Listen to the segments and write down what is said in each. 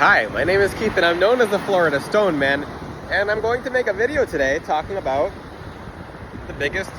Hi, my name is Keith and I'm known as the Florida Stone Man, and I'm going to make a video today talking about the biggest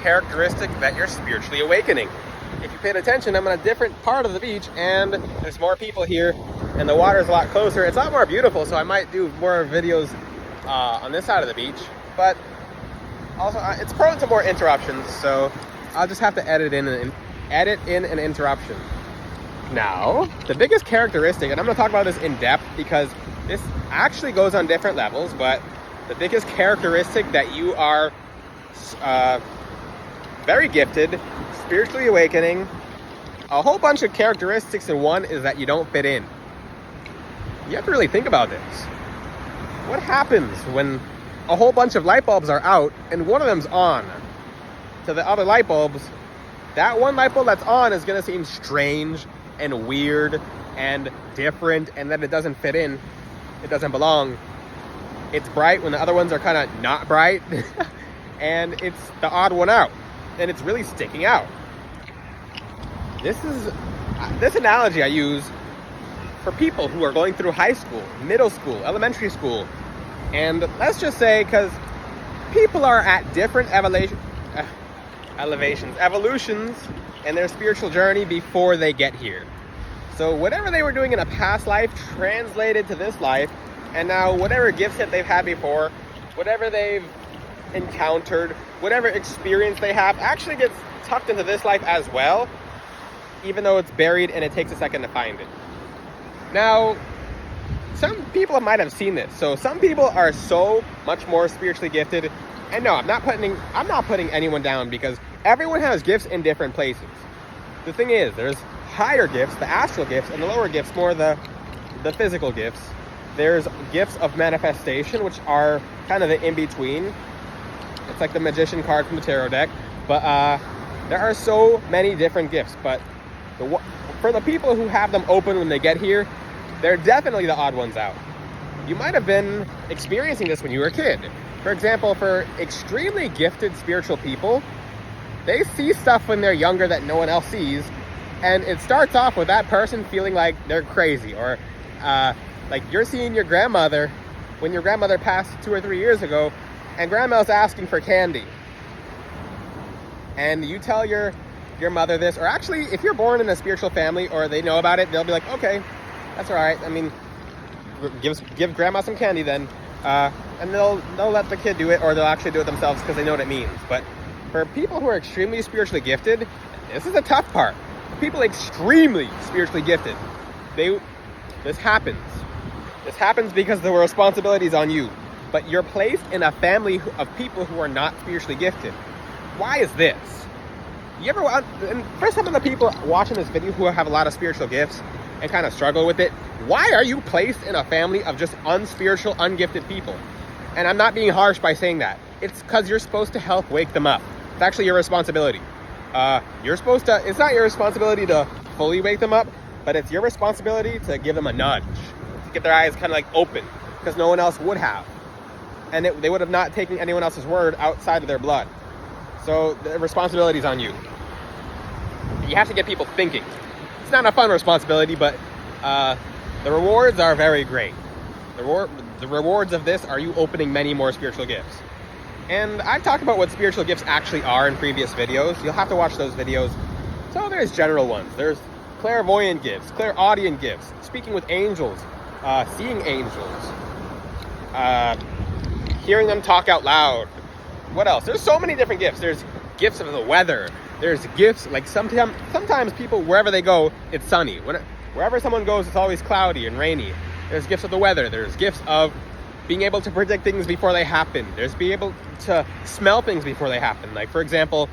characteristic that you're spiritually awakening. If you paid attention, I'm in a different part of the beach and there's more people here and the water's a lot closer. It's a lot more beautiful, so I might do more videos on this side of the beach, but also it's prone to more interruptions, so I'll just have to edit in an interruption. Now, the biggest characteristic, and I'm going to talk about this in depth because this actually goes on different levels, but the biggest characteristic that you are very gifted, spiritually awakening, a whole bunch of characteristics in one is that you don't fit in. You have to really think about this. What happens when a whole bunch of light bulbs are out and one of them's on? To the other light bulbs, that one light bulb that's on is going to seem strange and weird and different, and then it doesn't fit in, it doesn't belong. It's bright when the other ones are kind of not bright and it's the odd one out and it's really sticking out. This analogy I use for people who are going through high school, middle school, elementary school, and let's just say because people are at different evolutions and their spiritual journey before they get here. So whatever they were doing in a past life translated to this life, and now whatever gifts that they've had before, whatever they've encountered, whatever experience they have actually gets tucked into this life as well, even though it's buried and it takes a second to find it. Now, some people might have seen this. So some people are so much more spiritually gifted, and no, I'm not putting anyone down because everyone has gifts in different places. The thing is, there's higher gifts, the astral gifts, and the lower gifts, more the physical gifts. There's gifts of manifestation, which are kind of the in-between. It's like the magician card from the tarot deck. But there are so many different gifts. But for the people who have them open when they get here, they're definitely the odd ones out. You might have been experiencing this when you were a kid. For example, for extremely gifted spiritual people, they see stuff when they're younger that no one else sees, and it starts off with that person feeling like they're crazy, or like you're seeing your grandmother when your grandmother passed 2 or 3 years ago, and grandma's asking for candy. And you tell your mother this, or actually, if you're born in a spiritual family or they know about it, they'll be like, okay, that's all right. I mean, give grandma some candy then. And they'll let the kid do it, or they'll actually do it themselves because they know what it means. But for people who are extremely spiritually gifted, this is the tough part. For people extremely spiritually gifted, this happens. This happens because the responsibility is on you. But you're placed in a family of people who are not spiritually gifted. Why is this? And for some of the people watching this video who have a lot of spiritual gifts and kind of struggle with it, why are you placed in a family of just unspiritual, ungifted people? And I'm not being harsh by saying that. It's because you're supposed to help wake them up. It's actually your responsibility. It's not your responsibility to fully wake them up, but it's your responsibility to give them a nudge, to get their eyes kind of like open, because no one else would have. And they would have not taken anyone else's word outside of their blood. So the responsibility is on you. You have to get people thinking. It's not a fun responsibility, but the rewards are very great. The rewards of this are you opening many more spiritual gifts. And I've talked about what spiritual gifts actually are in previous videos. You'll have to watch those videos. So there's general ones. There's clairvoyant gifts, clairaudient gifts, speaking with angels, seeing angels, hearing them talk out loud. What else? There's so many different gifts. There's gifts of the weather. There's gifts, like sometimes people, wherever they go, it's sunny. Wherever someone goes, it's always cloudy and rainy. There's gifts of the weather. There's gifts of being able to predict things before they happen. There's being able to smell things before they happen. Like, for example,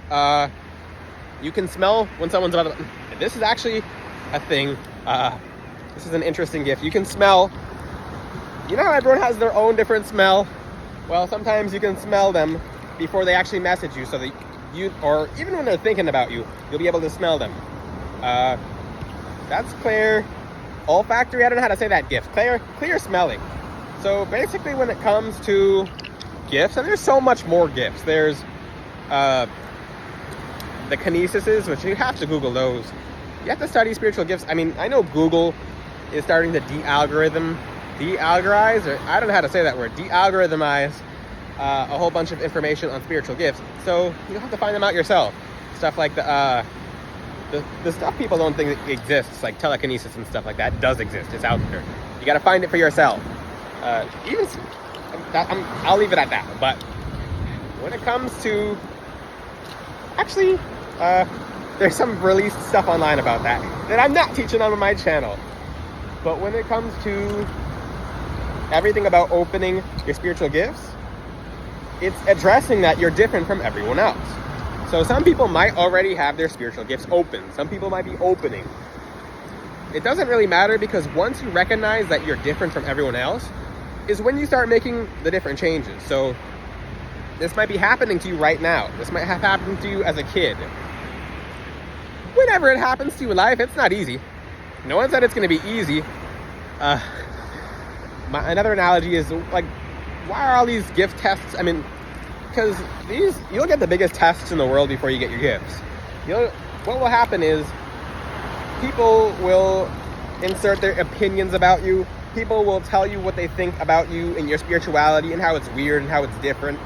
you can smell when someone's about to... This is actually a thing. This is an interesting gift. You can smell... You know how everyone has their own different smell? Well, sometimes you can smell them before they actually message you, so that you, or even when they're thinking about you, you'll be able to smell them. That's clear olfactory. I don't know how to say that gift. Clear smelling. So basically, when it comes to gifts, and there's so much more gifts. There's the kinesises, which you have to Google those. You have to study spiritual gifts. I mean, I know Google is starting to de-algorize, or I don't know how to say that word, de-algorithmize a whole bunch of information on spiritual gifts. So you'll have to find them out yourself. Stuff like the stuff people don't think exists, like telekinesis and stuff like that, does exist. It's out there. You got to find it for yourself. I'll leave it at that. But when it comes to, actually, there's some released stuff online about that I'm not teaching on my channel. But when it comes to everything about opening your spiritual gifts, it's addressing that you're different from everyone else. So some people might already have their spiritual gifts open. Some people might be opening. It doesn't really matter, because once you recognize that you're different from everyone else is when you start making the different changes. So this might be happening to you right now. This might have happened to you as a kid. Whenever it happens to you in life, it's not easy. No one said it's going to be easy. Another analogy is, like, why are all these gift tests? I mean, because you'll get the biggest tests in the world before you get your gifts. What will happen is people will insert their opinions about you. People will tell you what they think about you and your spirituality and how it's weird and how it's different.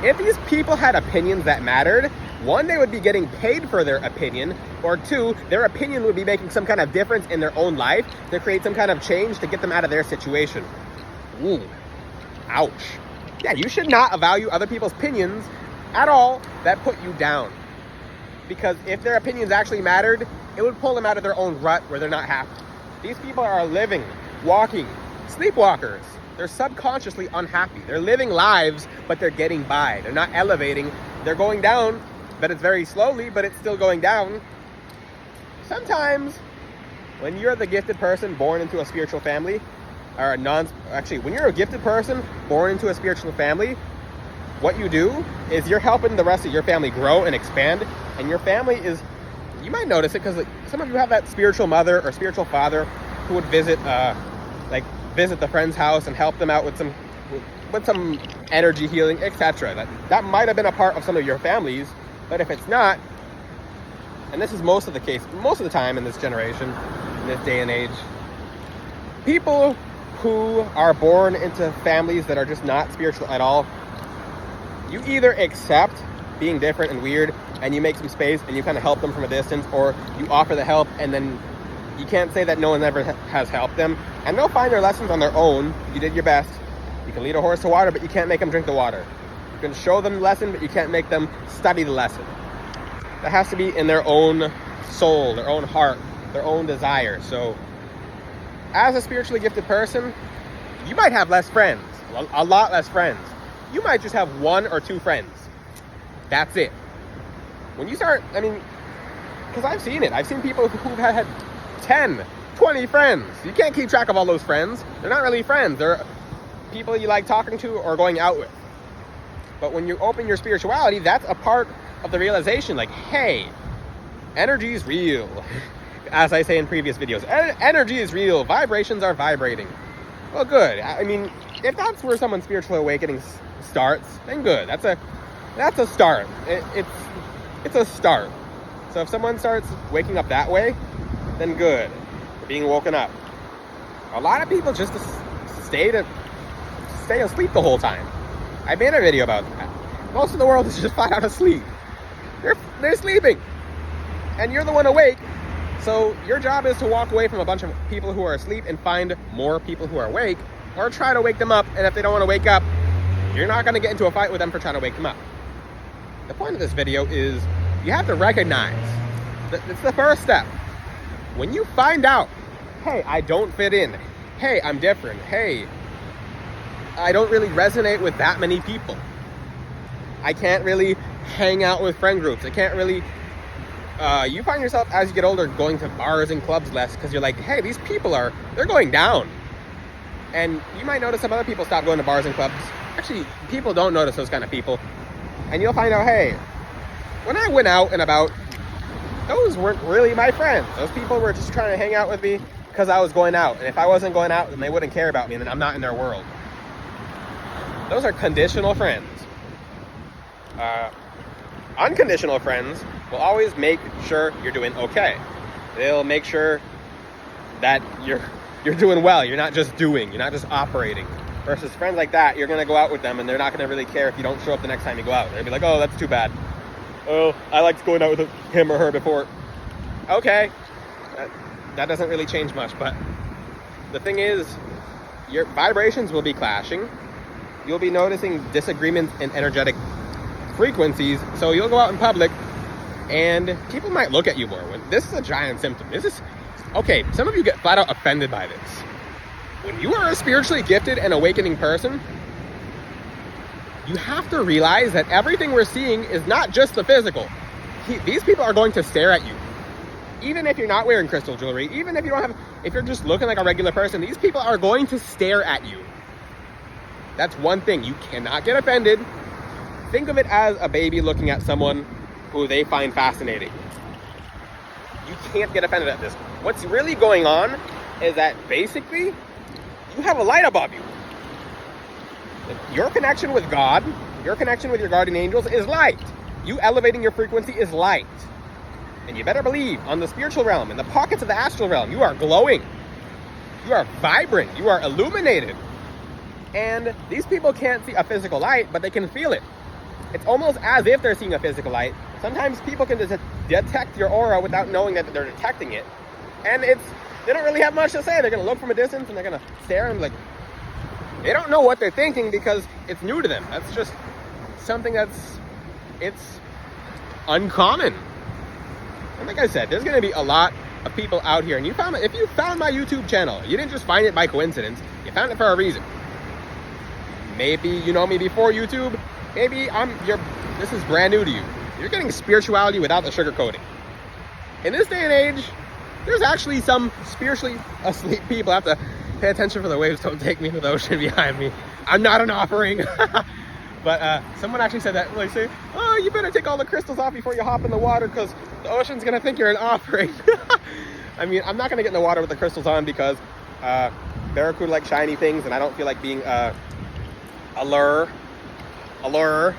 If these people had opinions that mattered, one, they would be getting paid for their opinion, or two, their opinion would be making some kind of difference in their own life to create some kind of change to get them out of their situation. Ooh, ouch. Yeah, you should not value other people's opinions at all that put you down. Because if their opinions actually mattered, it would pull them out of their own rut where they're not happy. These people are living, walking, sleepwalkers. They're subconsciously unhappy. They're living lives, but they're getting by. They're not elevating. They're going down, but it's very slowly, but it's still going down. Sometimes, when you're the gifted person born into a spiritual family, when you're a gifted person born into a spiritual family, what you do is you're helping the rest of your family grow and expand, and your family is, you might notice it because some of you have that spiritual mother or spiritual father who would visit the friend's house and help them out with some energy healing, etc. That might have been a part of some of your families, but if it's not, and this is most of the time in this generation, in this day and age, people who are born into families that are just not spiritual at all, you either accept being different and weird and you make some space and you kind of help them from a distance, or you offer the help and then you can't say that no one ever has helped them, and they'll find their lessons on their own. You did your best. You can lead a horse to water, but you can't make them drink the water. You can show them the lesson, but you can't make them study the lesson. That has to be in their own soul, their own heart, their own desire. So as a spiritually gifted person, you might have less friends, a lot less friends. You might just have one or two friends. That's it. When you start, because I've seen it. I've seen people who've had 10, 20 friends. You can't keep track of all those friends. They're not really friends. They're people you like talking to or going out with. But when you open your spirituality, that's a part of the realization, like, hey, energy is real. As I say in previous videos, energy is real. Vibrations are vibrating. Well, good. If that's where someone's spiritual awakening starts, then good. That's a start. It's a start. So if someone starts waking up that way, then good. They're being woken up. A lot of people just stay asleep the whole time. I made a video about that. Most of the world is just flat out asleep. They're sleeping. And you're the one awake. So your job is to walk away from a bunch of people who are asleep and find more people who are awake, or try to wake them up. And if they don't want to wake up, you're not going to get into a fight with them for trying to wake them up. The point of this video is you have to recognize that it's the first step. When you find out, hey, I don't fit in. Hey, I'm different. Hey, I don't really resonate with that many people. I can't really hang out with friend groups. I can't really... you find yourself, as you get older, going to bars and clubs less because you're like, hey, these people they're going down. And you might notice some other people stop going to bars and clubs. Actually, people don't notice those kind of people. And you'll find out, hey, when I went out and about, those weren't really my friends. Those people were just trying to hang out with me because I was going out. And if I wasn't going out, then they wouldn't care about me, and then I'm not in their world. Those are conditional friends. Unconditional friends will always make sure you're doing okay. They'll make sure that you're doing well. You're not just doing. You're not just operating. Versus friends like that, you're going to go out with them and they're not going to really care if you don't show up the next time you go out. They'll be like, oh, that's too bad. Oh, I liked going out with him or her before. Okay. That doesn't really change much, but the thing is, your vibrations will be clashing. You'll be noticing disagreements in energetic frequencies. So you'll go out in public and people might look at you more. This is a giant symptom. Okay, some of you get flat out offended by this. When you are a spiritually gifted and awakening person, you have to realize that everything we're seeing is not just the physical. These people are going to stare at you. Even if you're not wearing crystal jewelry, even if if you're just looking like a regular person, these people are going to stare at you. That's one thing. You cannot get offended. Think of it as a baby looking at someone who they find fascinating. You can't get offended at this. What's really going on is that basically you have a light above you. Your connection with God, your connection with your guardian angels is light. You elevating your frequency is light. And you better believe, on the spiritual realm, in the pockets of the astral realm, you are glowing. You are vibrant. You are illuminated. And these people can't see a physical light, but they can feel it. It's almost as if they're seeing a physical light. Sometimes people can detect your aura without knowing that they're detecting it. And they don't really have much to say. They're going to look from a distance and they're going to stare and they don't know what they're thinking because it's new to them. That's just something it's uncommon. And like I said, there's going to be a lot of people out here. And if you found my YouTube channel, you didn't just find it by coincidence. You found it for a reason. Maybe you know me before YouTube. Maybe this is brand new to you. You're getting spirituality without the sugarcoating. In this day and age, there's actually some spiritually asleep people. I have to pay attention for the waves don't take me to the ocean behind me. I'm not an offering. But someone actually said that. Like, say, oh, you better take all the crystals off before you hop in the water because the ocean's going to think you're an offering. I mean, I'm not going to get in the water with the crystals on because Barracuda like shiny things, and I don't feel like being allure, or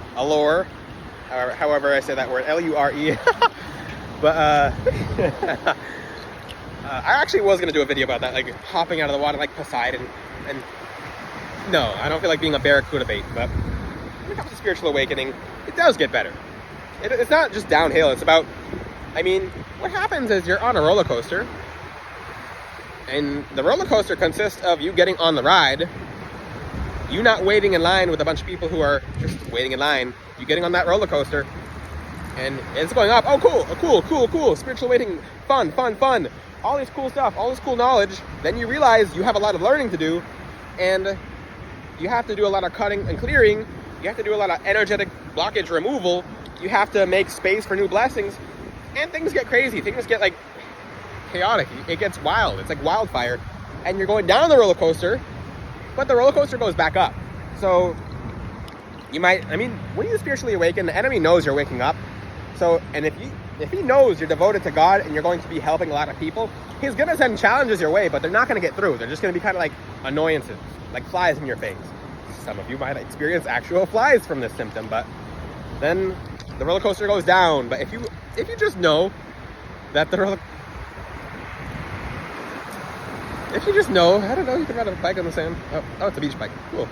however I say that word, L-U-R-E. But I actually was going to do a video about that, like hopping out of the water like Poseidon. And no, I don't feel like being a Barracuda bait, but when it comes to spiritual awakening, it does get better. It's not just downhill. It's about, what happens is you're on a roller coaster, and the roller coaster consists of you getting on the ride, you not waiting in line with a bunch of people who are just waiting in line, you getting on that roller coaster, and it's going up. Oh, cool. Spiritual awakening, fun. All this cool stuff, all this cool knowledge. Then you realize you have a lot of learning to do, and you have to do a lot of cutting and clearing. You have to do a lot of energetic blockage removal. You have to make space for new blessings, and things get crazy. Things get chaotic. It gets wild. It's like wildfire, and you're going down the roller coaster, but the roller coaster goes back up. So you might, when you spiritually awaken, the enemy knows you're waking up. So, and if he knows you're devoted to God and you're going to be helping a lot of people, he's going to send challenges your way, but they're not going to get through. They're just going to be kind of like annoyances, like flies in your face. Some of you might experience actual flies from this symptom, but then the roller coaster goes down. But if you just know that if you just know, I don't know, you can ride a bike on the sand. Oh, it's a beach bike. Cool.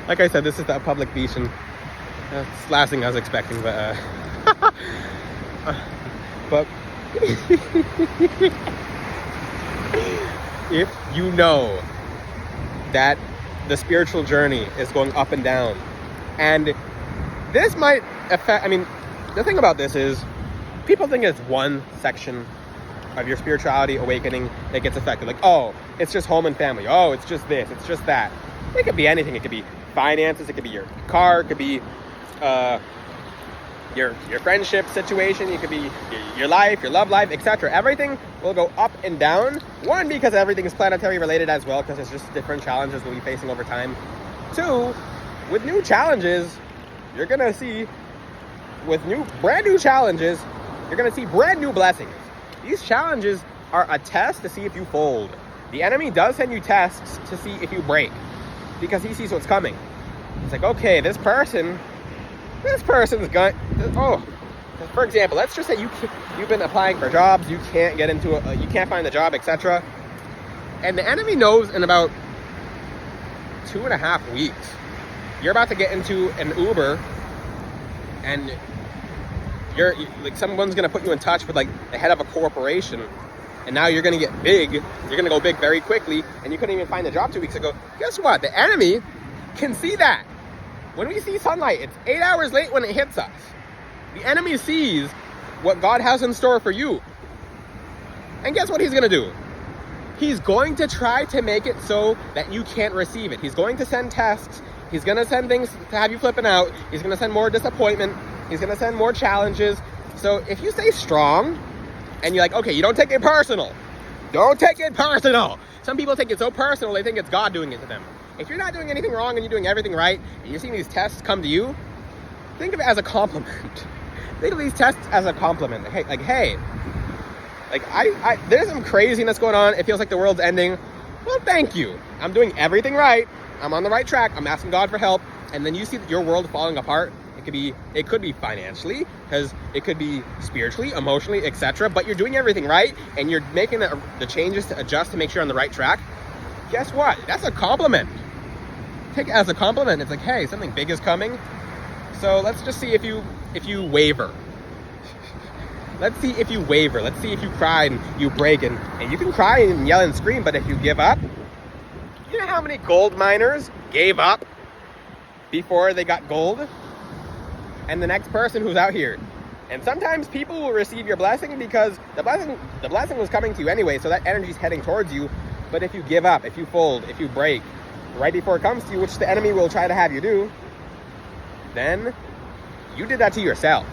Like I said, this is that public beach, and it's the last thing I was expecting, but but if you know that the spiritual journey is going up and down, and this might affect, the thing about this is people think it's one section of your spirituality awakening that gets affected. Like, oh, it's just home and family. Oh, it's just this, it's just that. It could be anything. It could be finances, it could be your car, it could be your friendship situation, it could be your life, your love life, etc. Everything will go up and down. One, because everything is planetary related as well, because it's just different challenges we'll be facing over time. Two, with new challenges, you're gonna see, brand new challenges, you're gonna see brand new blessings. These challenges are a test to see if you fold. The enemy does send you tests to see if you break, because he sees what's coming. It's like, okay, this person's going, For example, let's just say you've been applying for jobs, you can't get into you can't find the job, etc. And the enemy knows in about 2.5 weeks, you're about to get into an Uber, and you're like, someone's gonna put you in touch with like the head of a corporation, and now you're gonna get big. You're gonna go big very quickly, and you couldn't even find a job 2 weeks ago. Guess what? The enemy can see that. When we see sunlight, it's 8 hours late when it hits us. The enemy sees what God has in store for you. And guess what he's going to do? He's going to try to make it so that you can't receive it. He's going to send tests. He's going to send things to have you flipping out. He's going to send more disappointment. He's going to send more challenges. So if you stay strong and you're like, okay, you don't take it personal. Don't take it personal. Some people take it so personal, they think it's God doing it to them. If you're not doing anything wrong and you're doing everything right, and you're seeing these tests come to you, think of it as a compliment. Think of these tests as a compliment. Hey, there's some craziness going on. It feels like the world's ending. Well, thank you. I'm doing everything right. I'm on the right track. I'm asking God for help. And then you see your world falling apart. It could be financially, because it could be spiritually, emotionally, etc. But you're doing everything right, and you're making the changes to adjust to make sure you're on the right track. Guess what? That's a compliment. Take it as a compliment. It's like, hey, something big is coming. So let's just see if you waver. Let's see if you waver. Let's see if you cry and you break, and you can cry and yell and scream, but if you give up, you know how many gold miners gave up before they got gold? And the next person who's out here. And sometimes people will receive your blessing because the blessing was coming to you anyway, so that energy is heading towards you. But if you give up, if you fold, if you break right before it comes to you, which the enemy will try to have you do, then you did that to yourself.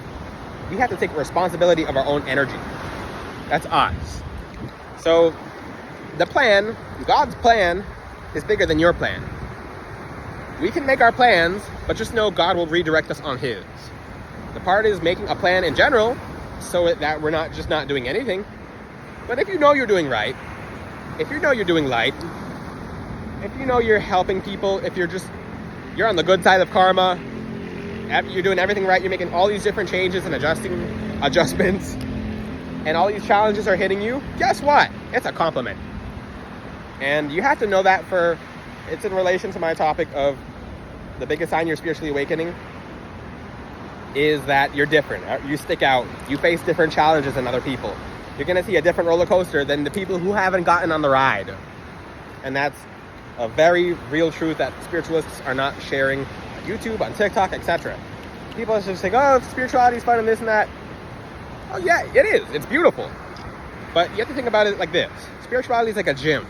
We have to take responsibility of our own energy. That's us. So the plan, God's plan, is bigger than your plan. We can make our plans, but just know God will redirect us on his. The part is making a plan in general so that we're not just not doing anything. But if you know you're doing right, if you know you're doing light, if you know you're helping people, if you're on the good side of karma, you're doing everything right, you're making all these different changes and adjustments, and all these challenges are hitting you, guess what? It's a compliment. And you have to know that it's in relation to my topic of the biggest sign you're spiritually awakening is that you're different. You stick out. You face different challenges than other people. You're going to see a different roller coaster than the people who haven't gotten on the ride. And that's a very real truth that spiritualists are not sharing on YouTube, on TikTok, etc. People are just saying, oh, spirituality is fun and this and that. Oh yeah, it is. It's beautiful. But you have to think about it like this. Spirituality is like a gym.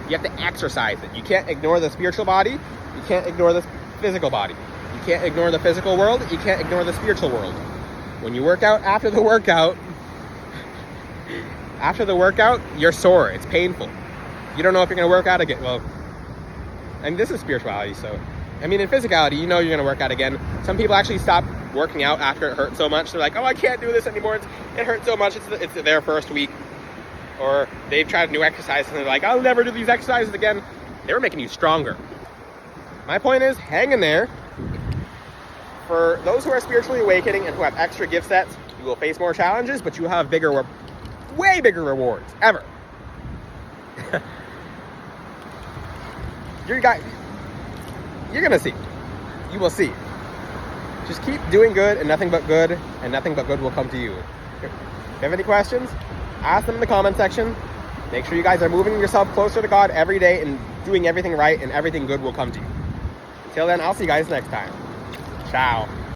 You have to exercise it. You can't ignore the spiritual body. You can't ignore the physical body. You can't ignore the physical world. You can't ignore the spiritual world. When you work out, after the workout, you're sore. It's painful. You don't know if you're going to work out again. Well, I mean, this is spirituality, so. I mean, in physicality, you know you're going to work out again. Some people actually stop working out after it hurts so much. They're like, oh, I can't do this anymore. It hurts so much. It's their first week. Or they've tried new exercises and they're like, I'll never do these exercises again. They were making you stronger. My point is, hang in there. For those who are spiritually awakening and who have extra gift sets, you will face more challenges, but you have way bigger rewards, ever. You're gonna see. You will see. Just keep doing good and nothing but good will come to you. If you have any questions, ask them in the comment section. Make sure you guys are moving yourself closer to God every day and doing everything right, and everything good will come to you. Till then, I'll see you guys next time. Ciao.